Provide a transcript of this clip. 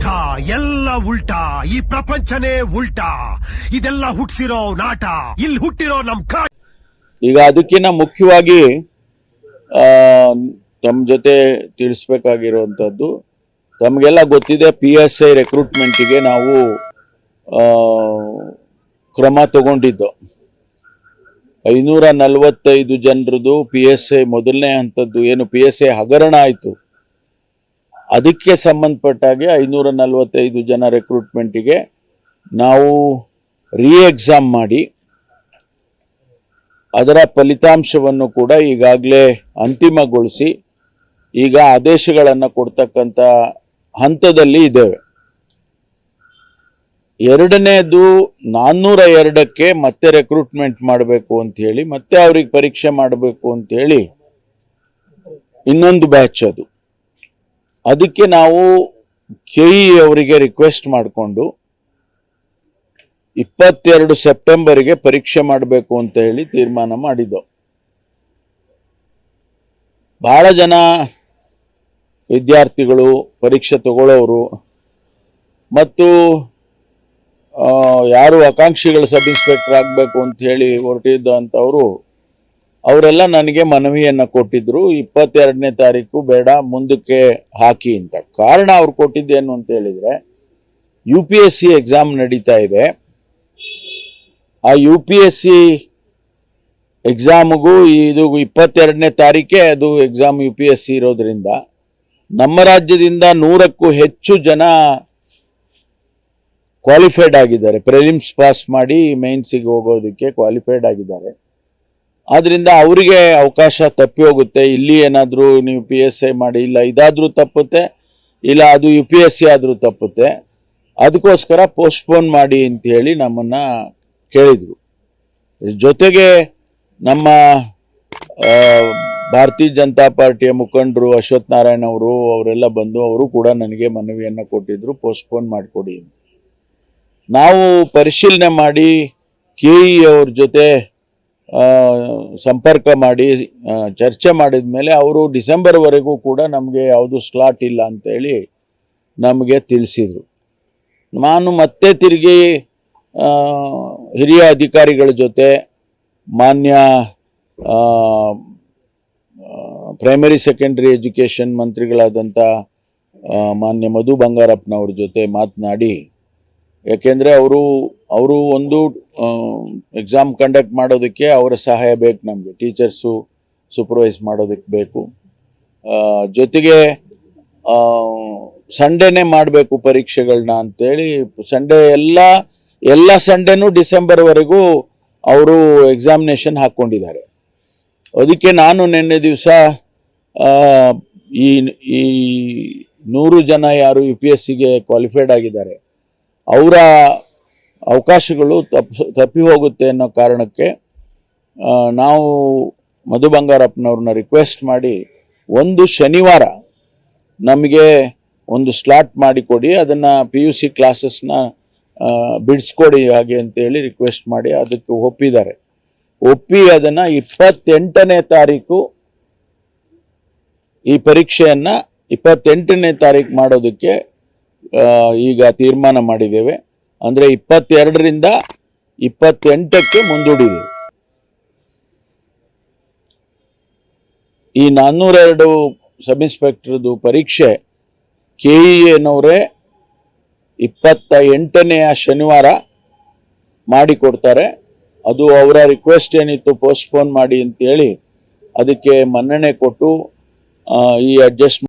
ಉಲ್ಟಾ ಎಲ್ಲ ಉಲ್ಟಾ, ಈ ಪ್ರಪಂಚನೇ ಉಲ್ಟಾ. ಇದೆಲ್ಲ ಹುಟ್ಟಿಸಿರೋ ನಾಟ, ಇಲ್ಲಿ ಹುಟ್ಟಿರೋ ನಮ್ ಈಗ ಅದಕ್ಕಿಂತ ಮುಖ್ಯವಾಗಿ ತಮ್ಮ ಜೊತೆ ತಿಳಿಸ್ಬೇಕಾಗಿರುವಂತದ್ದು, ತಮಗೆಲ್ಲ ಗೊತ್ತಿದೆ PSI ರೆಕ್ರೂಟ್ಮೆಂಟಿಗೆ ನಾವು ಕ್ರಮ ತಗೊಂಡಿದ್ದು. 545 ಜನರದು PSI ಮೊದಲನೇ ಹಂತದ್ದು ಏನು PSI ಹಗರಣ ಆಯಿತು, ಅದಕ್ಕೆ ಸಂಬಂಧಪಟ್ಟಾಗೆ 545 ಜನ ರೆಕ್ರೂಟ್ಮೆಂಟಿಗೆ ನಾವು ಎಕ್ಸಾಮ್ ಮಾಡಿ ಅದರ ಫಲಿತಾಂಶವನ್ನು ಕೂಡ ಈಗಾಗಲೇ ಅಂತಿಮಗೊಳಿಸಿ ಈಗ ಆದೇಶಗಳನ್ನು ಕೊಡ್ತಕ್ಕಂಥ ಹಂತದಲ್ಲಿ ಇದ್ದೇವೆ. ಎರಡನೇದು 402ಕ್ಕೆ ಮತ್ತೆ ರೆಕ್ರೂಟ್ಮೆಂಟ್ ಮಾಡಬೇಕು ಅಂತ ಹೇಳಿ, ಮತ್ತೆ ಅವ್ರಿಗೆ ಪರೀಕ್ಷೆ ಮಾಡಬೇಕು ಅಂತ ಹೇಳಿ ಇನ್ನೊಂದು ಬ್ಯಾಚ್ ಅದು. ಅದಕ್ಕೆ ನಾವು KE ಅವರಿಗೆ ರಿಕ್ವೆಸ್ಟ್ ಮಾಡಿಕೊಂಡು 22 ಸೆಪ್ಟೆಂಬರ್ಗೆ ಪರೀಕ್ಷೆ ಮಾಡಬೇಕು ಅಂತ ಹೇಳಿ ತೀರ್ಮಾನ ಮಾಡಿದ್ದು. ಬಹಳ ಜನ ವಿದ್ಯಾರ್ಥಿಗಳು, ಪರೀಕ್ಷೆ ತಗೊಳ್ಳೋರು ಮತ್ತು ಯಾರು ಆಕಾಂಕ್ಷಿಗಳು ಸಬ್ ಇನ್ಸ್ಪೆಕ್ಟರ್ ಆಗಬೇಕು ಅಂತ ಹೇಳಿ ಹೊರಟಿದ್ದಂಥವರು ಅವರೆಲ್ಲ ನನಗೆ ಮನವಿಯನ್ನು ಕೊಟ್ಟಿದ್ರು, 22ನೇ ತಾರೀಕು ಬೇಡ ಮುಂದಕ್ಕೆ ಹಾಕಿ ಅಂತ. ಕಾರಣ ಅವ್ರು ಕೊಟ್ಟಿದ್ದೇನು ಅಂತ ಹೇಳಿದರೆ, UPSC ಎಕ್ಸಾಮ್ ನಡೀತಾ ಇದೆ. ಆ UPSC ಎಕ್ಸಾಮ್ಗೂ ಇದು 22ನೇ ತಾರೀಕೆ ಅದು ಎಕ್ಸಾಮ್ UPSC ಇರೋದ್ರಿಂದ ನಮ್ಮ ರಾಜ್ಯದಿಂದ 100ಕ್ಕೂ ಹೆಚ್ಚು ಜನ ಕ್ವಾಲಿಫೈಡ್ ಆಗಿದ್ದಾರೆ. ಪ್ರಿಲಿಮ್ಸ್ ಪಾಸ್ ಮಾಡಿ ಮೇನ್ಸಿಗೆ ಹೋಗೋದಕ್ಕೆ ಕ್ವಾಲಿಫೈಡ್ ಆಗಿದ್ದಾರೆ. ಆದ್ರಿಂದ ಅವರಿಗೆ ಅವಕಾಶ ತಪ್ಪಿ ಹೋಗುತ್ತೆ. ಇಲ್ಲಿ ಏನಾದರೂ ನೀವು PSI ಮಾಡಿ, ಇಲ್ಲ ಇದಾದರೂ ತಪ್ಪುತ್ತೆ, ಇಲ್ಲ ಅದು UPSC ಆದರೂ ತಪ್ಪುತ್ತೆ, ಅದಕ್ಕೋಸ್ಕರ ಪೋಸ್ಟ್ಪೋನ್ ಮಾಡಿ ಅಂತ ಹೇಳಿ ನಮ್ಮನ್ನ ಕೇಳಿದರು. ಜೊತೆಗೆ ನಮ್ಮ ಭಾರತೀಯ ಜನತಾ ಪಾರ್ಟಿಯ ಮುಖಂಡರು ಅಶ್ವಥ್ ನಾರಾಯಣ ಅವರೆಲ್ಲ ಬಂದು ಅವರು ಕೂಡ ನನಗೆ ಮನವಿಯನ್ನು ಕೊಟ್ಟಿದ್ರು, ಪೋಸ್ಟ್ಪೋನ್ ಮಾಡಿಕೊಡಿ ಅಂತ. ನಾವು ಪರಿಶೀಲನೆ ಮಾಡಿ KE ಅವ್ರ ಜೊತೆ ಸಂಪರ್ಕ ಮಾಡಿ ಚರ್ಚೆ ಮಾಡಿದ ಮೇಲೆ ಅವರು ಡಿಸೆಂಬರ್ವರೆಗೂ ಕೂಡ ನಮಗೆ ಯಾವುದು ಸ್ಲಾಟ್ ಇಲ್ಲ ಅಂತೇಳಿ ನಮಗೆ ತಿಳಿಸಿದರು. ನಾನು ಮತ್ತೆ ತಿರುಗಿ ಹಿರಿಯ ಅಧಿಕಾರಿಗಳ ಜೊತೆ ಮಾನ್ಯ ಪ್ರೈಮರಿ ಸೆಕೆಂಡರಿ ಎಜುಕೇಷನ್ ಮಂತ್ರಿಗಳಾದಂಥ ಮಾನ್ಯ ಮಧು ಬಂಗಾರಪ್ಪನವ್ರ ಜೊತೆ ಮಾತನಾಡಿ, ಯಾಕೆಂದರೆ ಅವರು ಒಂದು ಎಕ್ಸಾಮ್ ಕಂಡಕ್ಟ್ ಮಾಡೋದಕ್ಕೆ ಅವರ ಸಹಾಯ ಬೇಕು, ನಮಗೆ ಟೀಚರ್ಸು ಸೂಪರ್ವೈಸ್ ಮಾಡೋದಕ್ಕೆ ಬೇಕು. ಜೊತೆಗೆ ಸಂಡೇನೇ ಮಾಡಬೇಕು ಪರೀಕ್ಷೆಗಳನ್ನ ಅಂತೇಳಿ ಸಂಡೇ ಎಲ್ಲ ಸಂಡೇನೂ ಡಿಸೆಂಬರ್ವರೆಗೂ ಅವರು ಎಕ್ಸಾಮಿನೇಷನ್ ಹಾಕ್ಕೊಂಡಿದ್ದಾರೆ. ಅದಕ್ಕೆ ನಾನು ನಿನ್ನೆ ದಿವಸ ಈ 100 ಜನ ಯಾರು UPSCಗೆ ಕ್ವಾಲಿಫೈಡ್ ಆಗಿದ್ದಾರೆ ಅವರ ಅವಕಾಶಗಳು ತಪ್ಪಿ ಹೋಗುತ್ತೆ ಅನ್ನೋ ಕಾರಣಕ್ಕೆ ನಾವು ಮಧು ಬಂಗಾರಪ್ಪನವ್ರನ್ನ ರಿಕ್ವೆಸ್ಟ್ ಮಾಡಿ ಒಂದು ಶನಿವಾರ ನಮಗೆ ಒಂದು ಸ್ಲಾಟ್ ಮಾಡಿಕೊಡಿ, ಅದನ್ನು PUC ಕ್ಲಾಸಸ್ನ ಬಿಡಿಸ್ಕೊಡಿ ಹಾಗೆ ಅಂತೇಳಿ ರಿಕ್ವೆಸ್ಟ್ ಮಾಡಿ ಅದಕ್ಕೆ ಒಪ್ಪಿ ಅದನ್ನು 28ನೇ ತಾರೀಕು ಈ ಪರೀಕ್ಷೆಯನ್ನು 28ನೇ ತಾರೀಕು ಮಾಡೋದಕ್ಕೆ ಈಗ ತೀರ್ಮಾನ ಮಾಡಿದ್ದೇವೆ. ಅಂದರೆ 22ರಿಂದ 28ಕ್ಕೆ ಮುಂದೂಡಿದ್ದೇವೆ. ಈ 402 ಸಬ್ ಇನ್ಸ್ಪೆಕ್ಟರ್ದು ಪರೀಕ್ಷೆ KE ಏನವರೇ 28ನೇ ಶನಿವಾರ ಮಾಡಿಕೊಡ್ತಾರೆ. ಅದು ಅವರ ರಿಕ್ವೆಸ್ಟ್ ಏನಿತ್ತು ಪೋಸ್ಟ್ಪೋನ್ ಮಾಡಿ ಅಂತೇಳಿ ಅದಕ್ಕೆ ಮನ್ನಣೆ ಕೊಟ್ಟು ಈ ಅಡ್ಜಸ್ಟ್